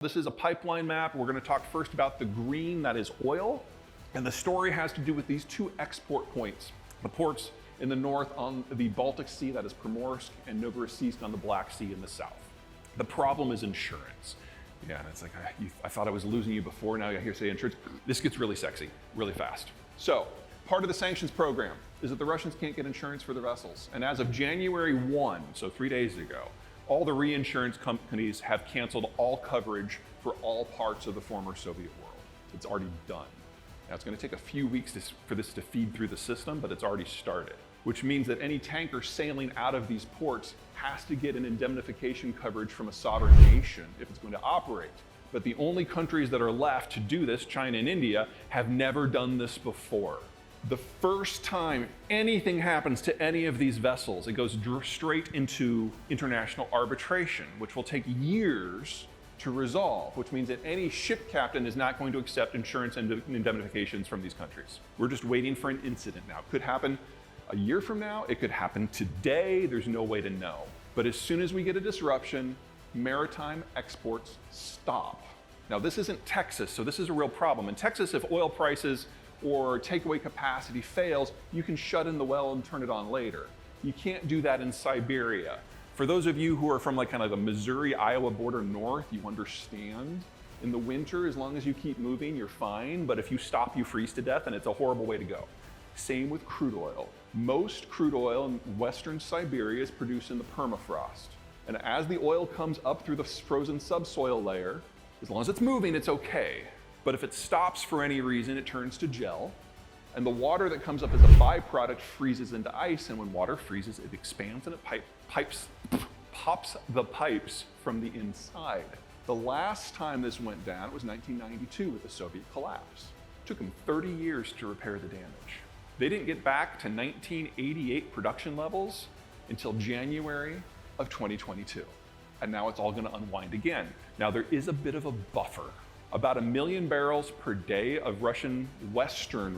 This is a pipeline map. We're going to talk first about the green, that is oil. And the story has to do with these two export points. The ports in the north on the Baltic Sea, that is Primorsk, and Novorossiysk on the Black Sea in the south. The problem is insurance. Yeah, and it's like, I thought I was losing you before, now I hear you say insurance. This gets really sexy, really fast. So, part of the sanctions program is that the Russians can't get insurance for their vessels. And as of January 1, so 3 days ago, all the reinsurance companies have canceled all coverage for all parts of the former Soviet world. It's already done. Now it's going to take a few weeks for this to feed through the system, but it's already started, which means that any tanker sailing out of these ports has to get an indemnification coverage from a sovereign nation if it's going to operate. But the only countries that are left to do this, China and India, have never done this before. The first time anything happens to any of these vessels, it goes straight into international arbitration, which will take years to resolve, which means that any ship captain is not going to accept insurance and indemnifications from these countries. We're just waiting for an incident now. It could happen a year from now, it could happen today, there's no way to know. But as soon as we get a disruption, maritime exports stop. Now this isn't Texas, so this is a real problem. In Texas, if oil prices or takeaway capacity fails, you can shut in the well and turn it on later. You can't do that in Siberia. For those of you who are from like kind of the Missouri-Iowa border north, you understand. In the winter, as long as you keep moving, you're fine, but if you stop, you freeze to death, and it's a horrible way to go. Same with crude oil. Most crude oil in western Siberia is produced in the permafrost. And as the oil comes up through the frozen subsoil layer, as long as it's moving, it's okay. But if it stops for any reason, it turns to gel, and the water that comes up as a byproduct freezes into ice, and when water freezes, it expands and it pops the pipes from the inside. The last time this went down was 1992 with the Soviet collapse. It took them 30 years to repair the damage. They didn't get back to 1988 production levels until January of 2022. And now it's all going to unwind again. Now there is a bit of a buffer. About 1 million barrels per day of Western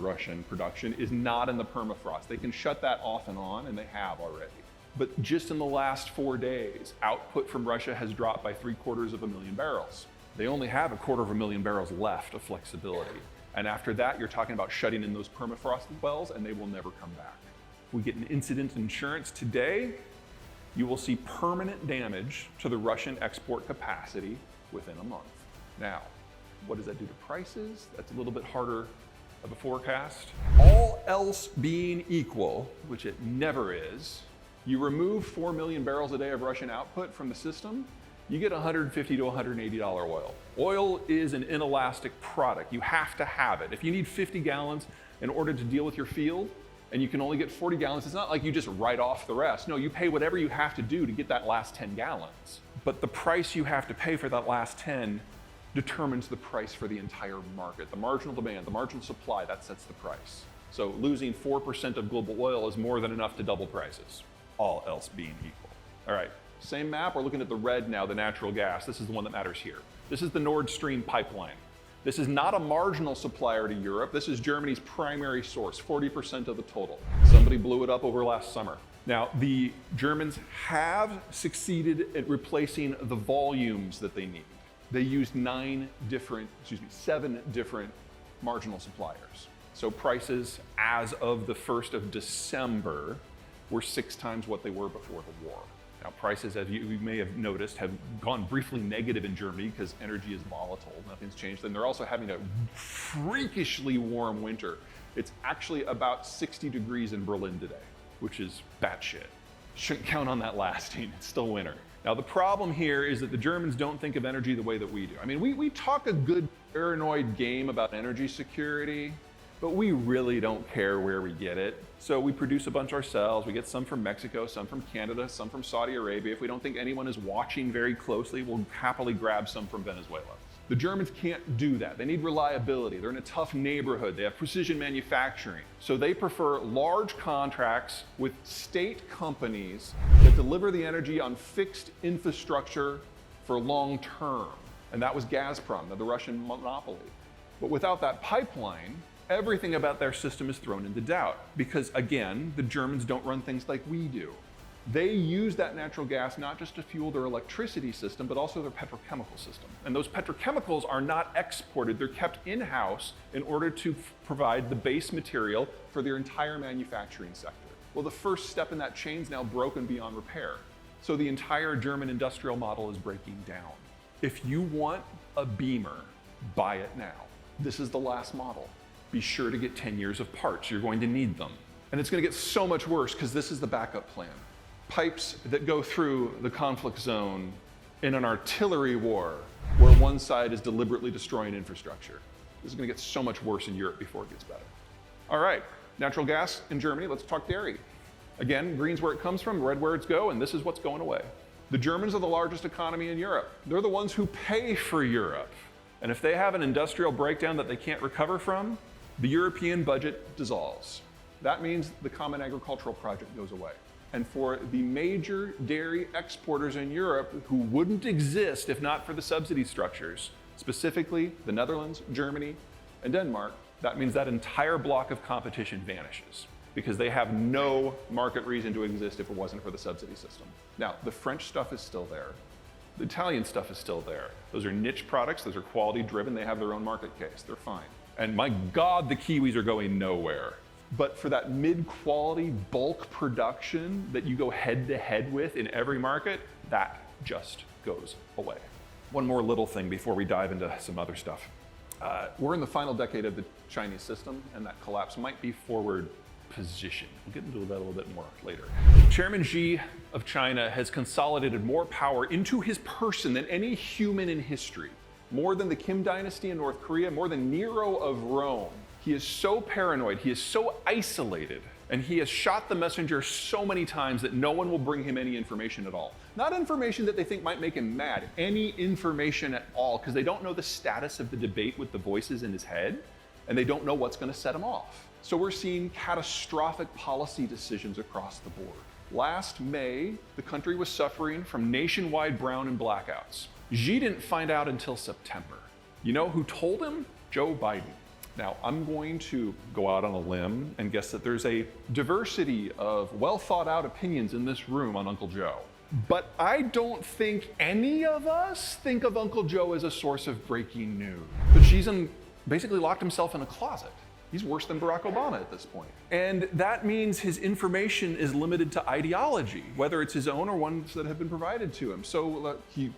Russian production is not in the permafrost. They can shut that off and on, and they have already. But just in the last 4 days, output from Russia has dropped by 750,000 barrels. They only have 250,000 barrels left of flexibility. And after that, you're talking about shutting in those permafrost wells, and they will never come back. If we get an incident insurance today, you will see permanent damage to the Russian export capacity within a month. Now, what does that do to prices? That's a little bit harder of a forecast. All else being equal, which it never is, you remove 4 million barrels a day of Russian output from the system, you get $150 to $180 oil. Oil is an inelastic product. You have to have it. If you need 50 gallons in order to deal with your field, and you can only get 40 gallons, it's not like you just write off the rest. No, you pay whatever you have to do to get that last 10 gallons. But the price you have to pay for that last 10 determines the price for the entire market. The marginal demand, the marginal supply, that sets the price. So losing 4% of global oil is more than enough to double prices, all else being equal. All right, same map, we're looking at the red now, the natural gas. This is the one that matters here. This is the Nord Stream pipeline. This is not a marginal supplier to Europe. This is Germany's primary source, 40% of the total. Somebody blew it up over last summer. Now, the Germans have succeeded at replacing the volumes that they need. They used 7 different marginal suppliers. So prices as of the 1st of December were 6 times what they were before the war. Now prices, as you may have noticed, have gone briefly negative in Germany because energy is volatile, nothing's changed. And they're also having a freakishly warm winter. It's actually about 60 degrees in Berlin today, which is batshit. Shouldn't count on that lasting, it's still winter. Now the problem here is that the Germans don't think of energy the way that we do. I mean, we talk a good paranoid game about energy security, but we really don't care where we get it. So we produce a bunch ourselves. We get some from Mexico, some from Canada, some from Saudi Arabia. If we don't think anyone is watching very closely, we'll happily grab some from Venezuela. The Germans can't do that. They need reliability. They're in a tough neighborhood. They have precision manufacturing. So they prefer large contracts with state companies that deliver the energy on fixed infrastructure for long term. And that was Gazprom, the Russian monopoly. But without that pipeline, everything about their system is thrown into doubt. Because again, the Germans don't run things like we do. They use that natural gas not just to fuel their electricity system, but also their petrochemical system. And those petrochemicals are not exported, they're kept in-house in order to provide the base material for their entire manufacturing sector. Well, the first step in that chain is now broken beyond repair. So the entire German industrial model is breaking down. If you want a Beamer, buy it now. This is the last model. Be sure to get 10 years of parts, you're going to need them. And it's going to get so much worse because this is the backup plan. Pipes that go through the conflict zone in an artillery war where one side is deliberately destroying infrastructure. This is going to get so much worse in Europe before it gets better. All right, natural gas in Germany, let's talk dairy. Again, green's where it comes from, red where it's go, and this is what's going away. The Germans are the largest economy in Europe. They're the ones who pay for Europe. And if they have an industrial breakdown that they can't recover from, the European budget dissolves. That means the Common Agricultural Project goes away. And for the major dairy exporters in Europe who wouldn't exist if not for the subsidy structures, specifically the Netherlands, Germany, and Denmark, that means that entire block of competition vanishes because they have no market reason to exist if it wasn't for the subsidy system. Now, the French stuff is still there. The Italian stuff is still there. Those are niche products, those are quality driven, they have their own market case, they're fine. And my God, the Kiwis are going nowhere. But for that mid-quality bulk production that you go head to head with in every market, that just goes away. One more little thing before we dive into some other stuff. We're in the final decade of the Chinese system, and that collapse might be forward position. We'll get into that a little bit more later. Chairman Xi of China has consolidated more power into his person than any human in history. More than the Kim dynasty in North Korea, more than Nero of Rome. He is so paranoid, he is so isolated, and he has shot the messenger so many times that no one will bring him any information at all. Not information that they think might make him mad, any information at all, because they don't know the status of the debate with the voices in his head, and they don't know what's going to set him off. So we're seeing catastrophic policy decisions across the board. Last May, the country was suffering from nationwide brown and blackouts. Xi didn't find out until September. You know who told him? Joe Biden. Now, I'm going to go out on a limb and guess that there's a diversity of well thought out opinions in this room on Uncle Joe. But I don't think any of us think of Uncle Joe as a source of breaking news. But Xi's basically locked himself in a closet. He's worse than Barack Obama at this point. And that means his information is limited to ideology, whether it's his own or ones that have been provided to him. So he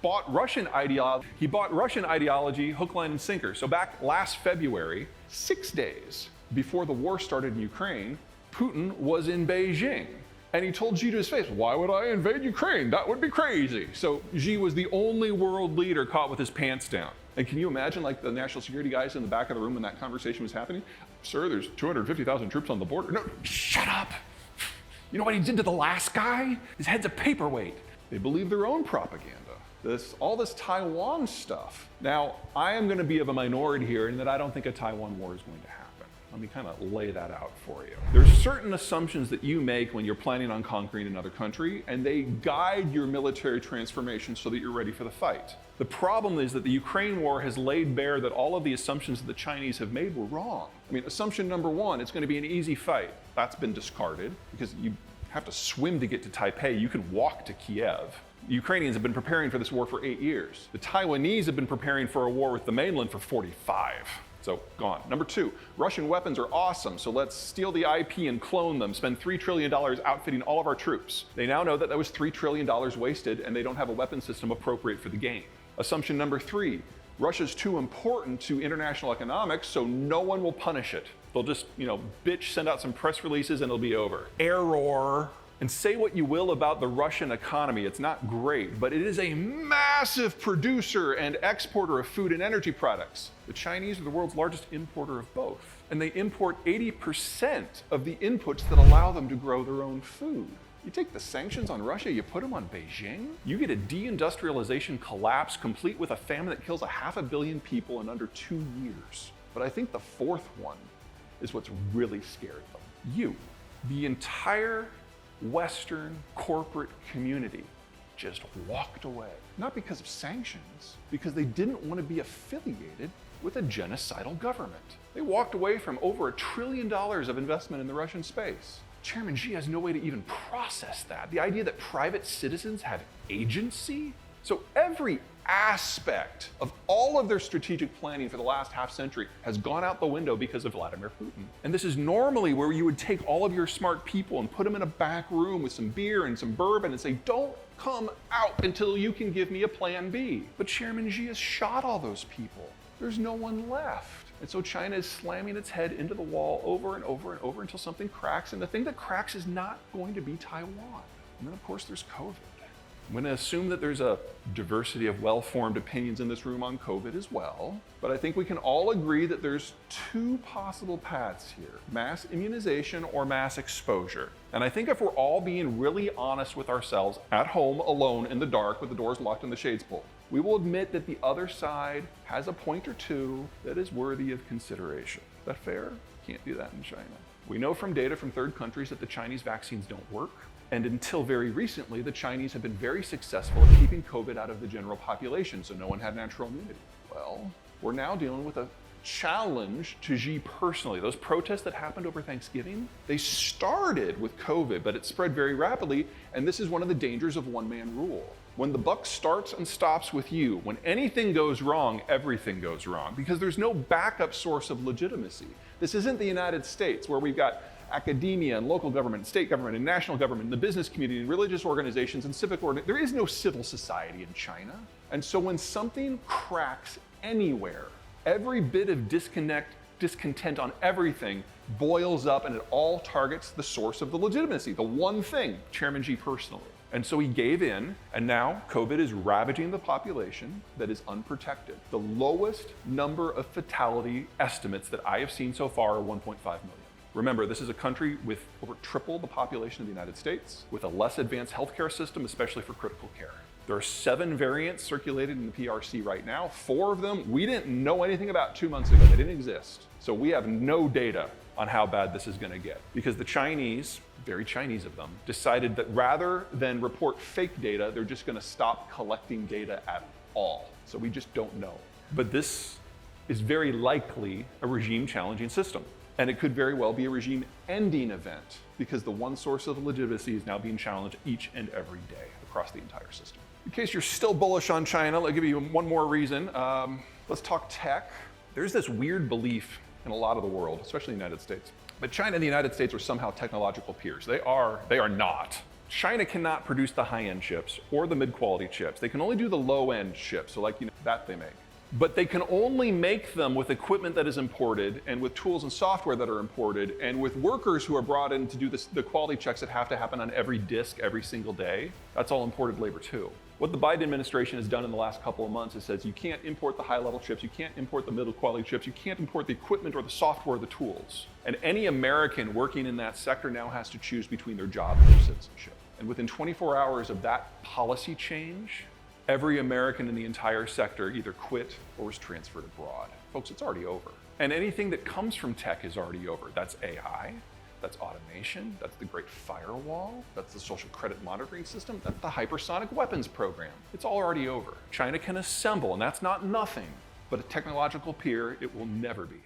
bought Russian ideology. He bought Russian ideology hook, line, and sinker. So back last February, 6 days before the war started in Ukraine, Putin was in Beijing. And he told Xi to his face, "Why would I invade Ukraine? That would be crazy." So Xi was the only world leader caught with his pants down. And can you imagine like the national security guys in the back of the room when that conversation was happening? "Sir, there's 250,000 troops on the border." "No, shut up. You know what he did to the last guy? His head's a paperweight." They believe their own propaganda. All this Taiwan stuff. Now, I am going to be of a minority here in that I don't think a Taiwan war is going to happen. Let me kind of lay that out for you. There's certain assumptions that you make when you're planning on conquering another country, and they guide your military transformation so that you're ready for the fight. The problem is that the Ukraine war has laid bare that all of the assumptions that the Chinese have made were wrong. I mean, assumption number one, it's going to be an easy fight. That's been discarded because you have to swim to get to Taipei. You can walk to Kiev. The Ukrainians have been preparing for this war for 8 years. The Taiwanese have been preparing for a war with the mainland for 45. So, gone. Number two, Russian weapons are awesome, so let's steal the IP and clone them, spend $3 trillion outfitting all of our troops. They now know that that was $3 trillion wasted, and they don't have a weapon system appropriate for the game. Assumption number three, Russia's too important to international economics, so no one will punish it. They'll just, bitch, send out some press releases, and it'll be over. Error. And say what you will about the Russian economy, it's not great, but it is a massive producer and exporter of food and energy products. The Chinese are the world's largest importer of both, and they import 80% of the inputs that allow them to grow their own food. You take the sanctions on Russia, you put them on Beijing, you get a deindustrialization collapse complete with a famine that kills 500 million people in under 2 years. But I think the fourth one is what's really scared them. The entire Western corporate community just walked away. Not because of sanctions, because they didn't want to be affiliated with a genocidal government. They walked away from over $1 trillion of investment in the Russian space. Chairman Xi has no way to even process that. The idea that private citizens have agency? So every aspect of all of their strategic planning for the last half century has gone out the window because of Vladimir Putin. And this is normally where you would take all of your smart people and put them in a back room with some beer and some bourbon and say, don't come out until you can give me a plan B. But Chairman Xi has shot all those people. There's no one left. And so China is slamming its head into the wall over and over and over until something cracks. And the thing that cracks is not going to be Taiwan. And then, of course, there's COVID. I'm going to assume that there's a diversity of well-formed opinions in this room on COVID as well. But I think we can all agree that there's two possible paths here: mass immunization or mass exposure. And I think if we're all being really honest with ourselves at home, alone, in the dark, with the doors locked and the shades pulled, we will admit that the other side has a point or two that is worthy of consideration. Is that fair? Can't do that in China. We know from data from third countries that the Chinese vaccines don't work. And until very recently, the Chinese have been very successful at keeping COVID out of the general population, so no one had natural immunity. Well, we're now dealing with a challenge to Xi personally. Those protests that happened over Thanksgiving, they started with COVID, but it spread very rapidly, and this is one of the dangers of one-man rule. When the buck starts and stops with you, when anything goes wrong, everything goes wrong, because there's no backup source of legitimacy. This isn't the United States, where we've got academia and local government, state government and national government, and the business community and religious organizations and civic organizations. There is no civil society in China. And so when something cracks anywhere, every bit of discontent on everything boils up, and it all targets the source of the legitimacy, the one thing, Chairman Xi personally. And so he gave in, and now COVID is ravaging the population that is unprotected. The lowest number of fatality estimates that I have seen so far are 1.5 million. Remember, this is a country with over triple the population of the United States, with a less advanced healthcare system, especially for critical care. There are 7 variants circulated in the PRC right now. 4 of them we didn't know anything about 2 months ago. They didn't exist. So we have no data on how bad this is going to get, because the Chinese, very Chinese of them, decided that rather than report fake data, they're just going to stop collecting data at all. So we just don't know. But this is very likely a regime-challenging system. And it could very well be a regime-ending event, because the one source of legitimacy is now being challenged each and every day across the entire system. In case you're still bullish on China, let me give you one more reason. Let's talk tech. There's this weird belief in a lot of the world, especially the United States, that China and the United States are somehow technological peers. They are not. China cannot produce the high-end chips or the mid-quality chips. They can only do the low-end chips, so that they make. But they can only make them with equipment that is imported, and with tools and software that are imported, and with workers who are brought in to do the quality checks that have to happen on every disk every single day. That's all imported labor too. What the Biden administration has done in the last couple of months is says you can't import the high-level chips, you can't import the middle quality chips, you can't import the equipment or the software or the tools. And any American working in that sector now has to choose between their job and their citizenship. And within 24 hours of that policy change, every American in the entire sector either quit or was transferred abroad. Folks, it's already over. And anything that comes from tech is already over. That's AI, that's automation, that's the Great Firewall, that's the social credit monitoring system, that's the hypersonic weapons program. It's all already over. China can assemble, and that's not nothing, but a technological peer it will never be.